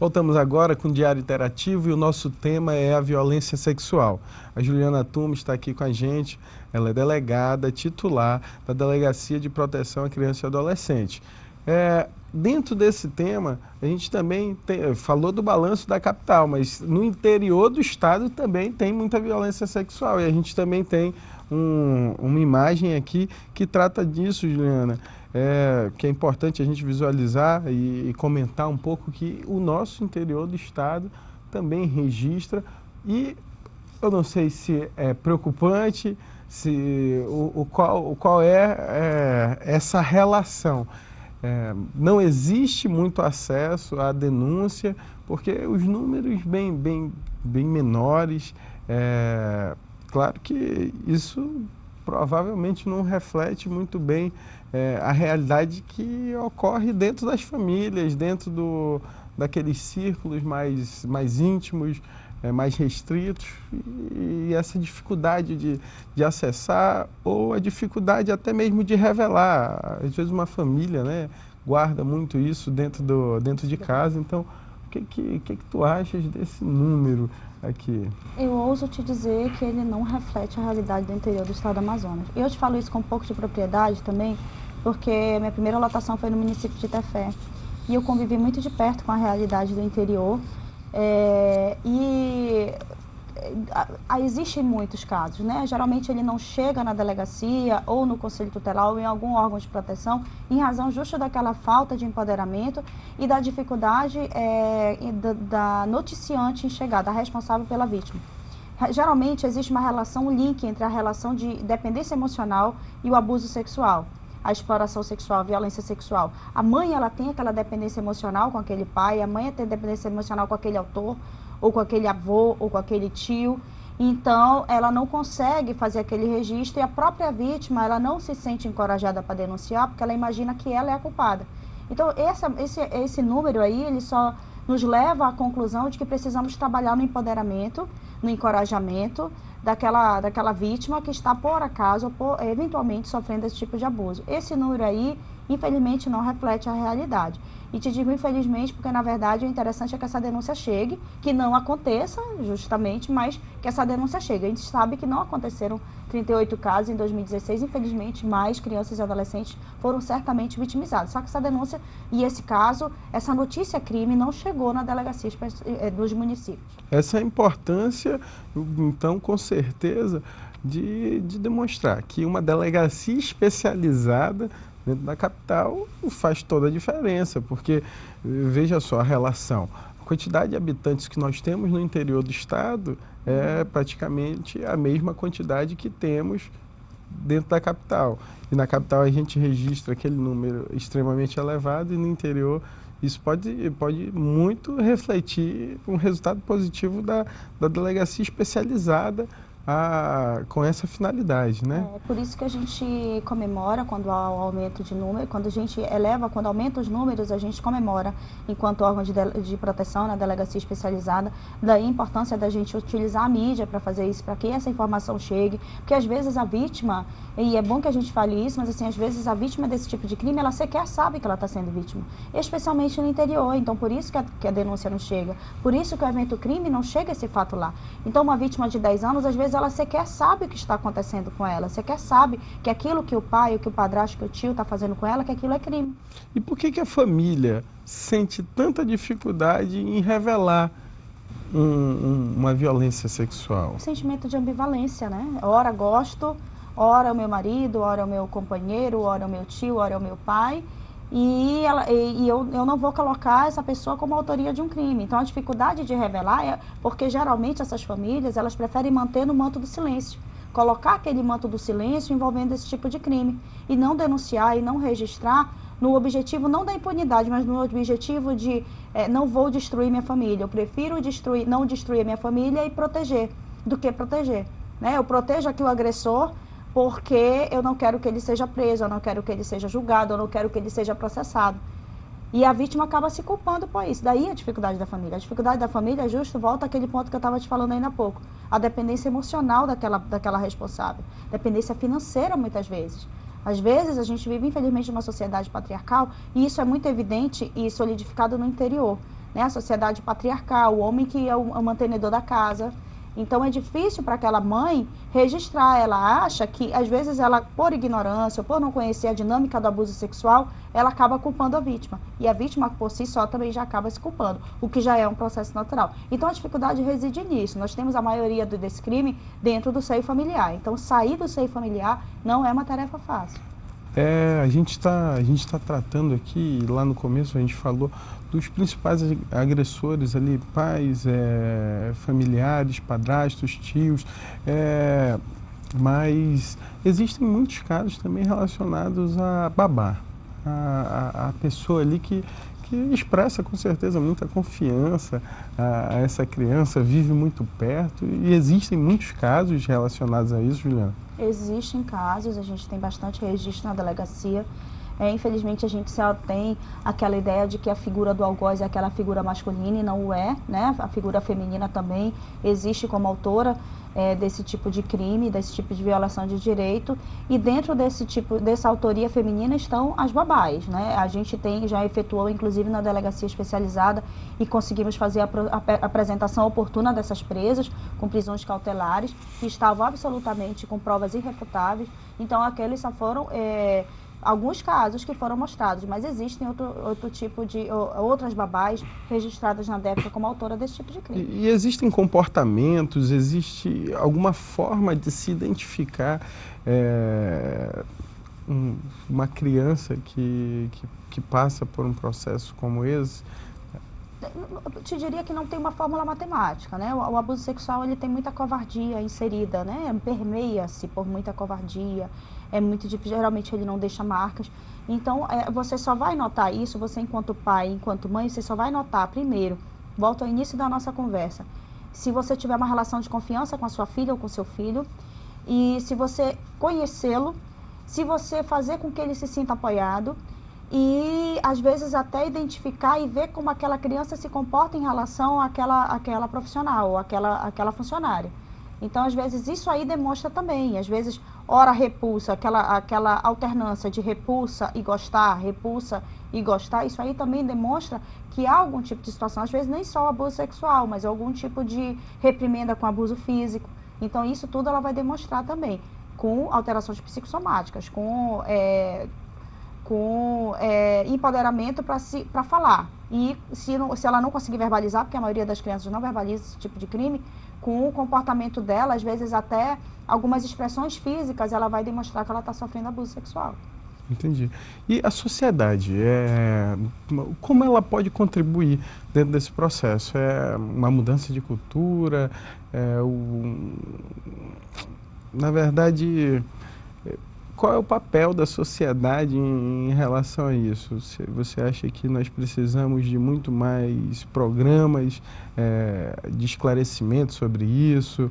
Voltamos agora com o Diário Interativo e o nosso tema é a violência sexual. A Juliana Tuma está aqui com a gente, ela é delegada titular da Delegacia de Proteção à Criança e Adolescente. Dentro desse tema, a gente também falou do balanço da capital, mas no interior do estado também tem muita violência sexual e a gente também tem uma imagem aqui que trata disso, Juliana. Que é importante a gente visualizar e comentar um pouco que o nosso interior do estado também registra, e eu não sei se é preocupante, qual é essa relação. Não existe muito acesso à denúncia, porque os números bem menores, claro que isso provavelmente não reflete muito bem a realidade que ocorre dentro das famílias, dentro daqueles círculos mais íntimos, mais restritos, e essa dificuldade de acessar, ou a dificuldade até mesmo de revelar. Às vezes uma família, né, guarda muito isso dentro de casa. Então, o que tu achas desse número aqui? Eu ouso te dizer que ele não reflete a realidade do interior do estado do Amazonas. Eu te falo isso com um pouco de propriedade também, porque minha primeira lotação foi no município de Tefé, e eu convivi muito de perto com a realidade do interior, existem muitos casos, né? Geralmente ele não chega na delegacia ou no conselho tutelar ou em algum órgão de proteção em razão justa daquela falta de empoderamento e da dificuldade da noticiante em chegar, da responsável pela vítima. Geralmente existe uma relação, um link entre a relação de dependência emocional e o abuso sexual, a exploração sexual, a violência sexual. A mãe, ela tem aquela dependência emocional com aquele pai, a mãe tem dependência emocional com aquele autor, ou com aquele avô, ou com aquele tio. Então, ela não consegue fazer aquele registro, e a própria vítima, ela não se sente encorajada para denunciar, porque ela imagina que ela é a culpada. Então, esse número aí, ele só nos leva à conclusão de que precisamos trabalhar no empoderamento, no encorajamento daquela vítima que está, por acaso, eventualmente sofrendo esse tipo de abuso. Esse número aí, infelizmente, não reflete a realidade. E te digo infelizmente porque, na verdade, o interessante é que essa denúncia chegue, que não aconteça, justamente, mas que essa denúncia chegue. A gente sabe que não aconteceram 38 casos em 2016, infelizmente, mais crianças e adolescentes foram certamente vitimizados. Só que essa denúncia e esse caso, essa notícia crime não chegou na delegacia dos municípios. Essa é a importância, então, com certeza, de demonstrar que uma delegacia especializada dentro da capital faz toda a diferença, porque veja só a relação. A quantidade de habitantes que nós temos no interior do estado é praticamente a mesma quantidade que temos dentro da capital. E na capital a gente registra aquele número extremamente elevado, e no interior isso pode muito refletir um resultado positivo da delegacia especializada com essa finalidade, né? É por isso que a gente comemora quando há o aumento de número, quando aumenta os números, a gente comemora enquanto órgão de proteção na delegacia especializada. Daí a importância da gente utilizar a mídia para fazer isso, para que essa informação chegue, porque às vezes a vítima, e é bom que a gente fale isso, mas assim, às vezes a vítima desse tipo de crime, ela sequer sabe que ela está sendo vítima, especialmente no interior. Então por isso que a denúncia não chega, por isso que o evento crime não chega esse fato lá. Então uma vítima de 10 anos, às vezes ela sequer sabe o que está acontecendo com ela, sequer sabe que aquilo que o pai, que o padrasto, que o tio está fazendo com ela, que aquilo é crime. E por que a família sente tanta dificuldade em revelar uma violência sexual? Sentimento de ambivalência, né? Ora gosto, ora é o meu marido, ora é o meu companheiro, ora é o meu tio, ora é o meu pai. E eu não vou colocar essa pessoa como autoria de um crime. Então a dificuldade de revelar é porque geralmente essas famílias, elas preferem manter no manto do silêncio, colocar aquele manto do silêncio envolvendo esse tipo de crime e não denunciar e não registrar no objetivo não da impunidade, mas no objetivo de não vou destruir minha família, eu prefiro não destruir minha família e proteger do que proteger, né? Eu protejo aqui o agressor porque eu não quero que ele seja preso, eu não quero que ele seja julgado, eu não quero que ele seja processado. E a vítima acaba se culpando por isso. Daí a dificuldade da família. A dificuldade da família, justo, volta àquele ponto que eu estava te falando ainda há pouco. A dependência emocional daquela responsável. Dependência financeira, muitas vezes. Às vezes, a gente vive, infelizmente, numa sociedade patriarcal, e isso é muito evidente e solidificado no interior. né? A sociedade patriarcal, o homem que é o mantenedor da casa. Então é difícil para aquela mãe registrar. Ela acha que, às vezes, ela, por ignorância, ou por não conhecer a dinâmica do abuso sexual, ela acaba culpando a vítima. E a vítima, por si só, também já acaba se culpando, o que já é um processo natural. Então a dificuldade reside nisso. Nós temos a maioria desse crime dentro do seio familiar. Então sair do seio familiar não é uma tarefa fácil. A gente tá tratando aqui, lá no começo a gente falou dos principais agressores ali, pais, familiares, padrastos, tios, mas existem muitos casos também relacionados a babá, a pessoa ali que expressa com certeza muita confiança a essa criança, vive muito perto, e existem muitos casos relacionados a isso, Juliana. Existem casos, a gente tem bastante registro na delegacia. Infelizmente, a gente só tem aquela ideia de que a figura do algoz é aquela figura masculina, e não o é, né? A figura feminina também existe como autora desse tipo de crime, desse tipo de violação de direito, e dentro dessa autoria feminina estão as babás, né? A gente já efetuou, inclusive na delegacia especializada, e conseguimos fazer a apresentação oportuna dessas presas, com prisões cautelares, que estavam absolutamente com provas irrefutáveis. Então, aqueles só foram alguns casos que foram mostrados, mas existem outro tipo de outras babás registradas na DEPCA como autora desse tipo de crime. E existem comportamentos, existe alguma forma de se identificar uma criança que passa por um processo como esse? Eu te diria que não tem uma fórmula matemática, né? O abuso sexual, ele tem muita covardia inserida, né? Permeia-se por muita covardia, é muito difícil, geralmente ele não deixa marcas. Então, você só vai notar isso, você enquanto pai, enquanto mãe, você só vai notar, primeiro, volto ao início da nossa conversa, se você tiver uma relação de confiança com a sua filha ou com o seu filho, e se você conhecê-lo, se você fazer com que ele se sinta apoiado, e às vezes até identificar e ver como aquela criança se comporta em relação àquela profissional ou àquela funcionária. Então, às vezes, isso aí demonstra também, às vezes, ora repulsa, aquela alternância de repulsa e gostar, isso aí também demonstra que há algum tipo de situação, às vezes nem só o abuso sexual, mas algum tipo de reprimenda com abuso físico. Então, isso tudo ela vai demonstrar também, com alterações psicossomáticas, com empoderamento para falar. E se ela não conseguir verbalizar, porque a maioria das crianças não verbaliza esse tipo de crime, com o comportamento dela, às vezes até algumas expressões físicas, ela vai demonstrar que ela está sofrendo abuso sexual. Entendi. E a sociedade, como ela pode contribuir dentro desse processo? É uma mudança de cultura? Na verdade, qual é o papel da sociedade em relação a isso? Você acha que nós precisamos de muito mais programas de esclarecimento sobre isso?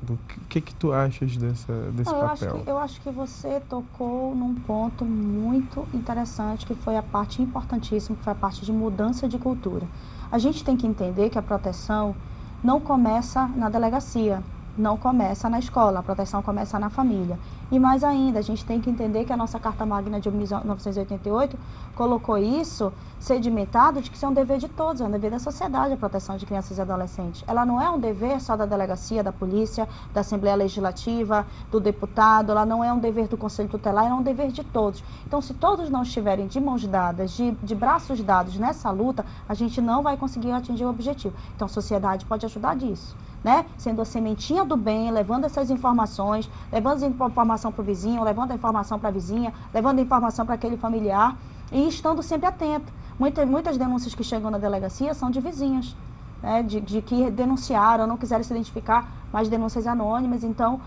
O que tu achas desse papel? Eu acho que você tocou num ponto muito interessante, que foi a parte importantíssima, que foi a parte de mudança de cultura. A gente tem que entender que a proteção não começa na delegacia, não começa na escola, a proteção começa na família. E mais ainda, a gente tem que entender que a nossa Carta Magna de 1988 colocou isso sedimentado de que isso é um dever de todos, é um dever da sociedade a proteção de crianças e adolescentes. Ela não é um dever só da delegacia, da polícia, da Assembleia Legislativa, do deputado, ela não é um dever do Conselho Tutelar, é um dever de todos. Então, se todos não estiverem de mãos dadas, de braços dados nessa luta, a gente não vai conseguir atingir o objetivo. Então, a sociedade pode ajudar disso, né? Sendo a sementinha do bem, levando essas informações, levando a informação para o vizinho, levando a informação para a vizinha, levando a informação para aquele familiar e estando sempre atento. Muitas denúncias que chegam na delegacia são de vizinhos, né? De que denunciaram, não quiseram se identificar, mas denúncias anônimas. Então,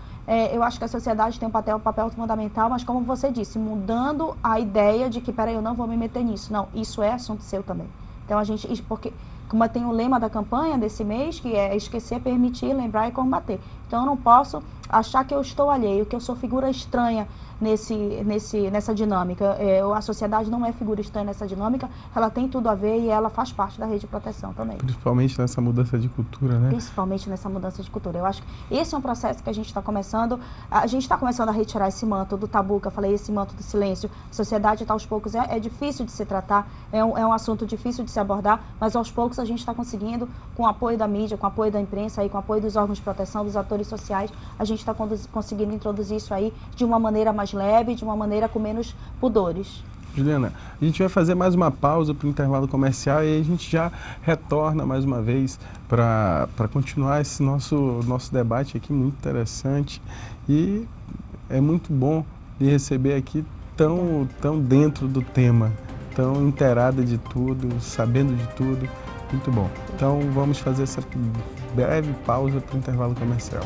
eu acho que a sociedade tem um papel fundamental, mas como você disse, mudando a ideia de que, peraí, eu não vou me meter nisso. Não, isso é assunto seu também. Então, porque como tem o lema da campanha desse mês, que é esquecer, permitir, lembrar e combater. Então, eu não posso achar que eu estou alheio, que eu sou figura estranha nessa dinâmica. A sociedade não é figura estranha nessa dinâmica, ela tem tudo a ver e ela faz parte da rede de proteção também. Principalmente nessa mudança de cultura, né? Principalmente nessa mudança de cultura. Eu acho que esse é um processo que a gente está começando a retirar esse manto do tabu, que eu falei, esse manto do silêncio. A sociedade está aos poucos, é difícil de se tratar, é um assunto difícil de se abordar, mas aos poucos a gente está conseguindo, com o apoio da mídia, com o apoio da imprensa, aí, com o apoio dos órgãos de proteção, dos atores sociais, a gente está conseguindo introduzir isso aí de uma maneira mais leve, de uma maneira com menos pudores. Juliana, a gente vai fazer mais uma pausa para o intervalo comercial e aí a gente já retorna mais uma vez para continuar esse nosso debate aqui muito interessante, e é muito bom lhe receber aqui tão dentro do tema, tão inteirada de tudo, sabendo de tudo, muito bom. Então vamos fazer essa breve pausa para o intervalo comercial.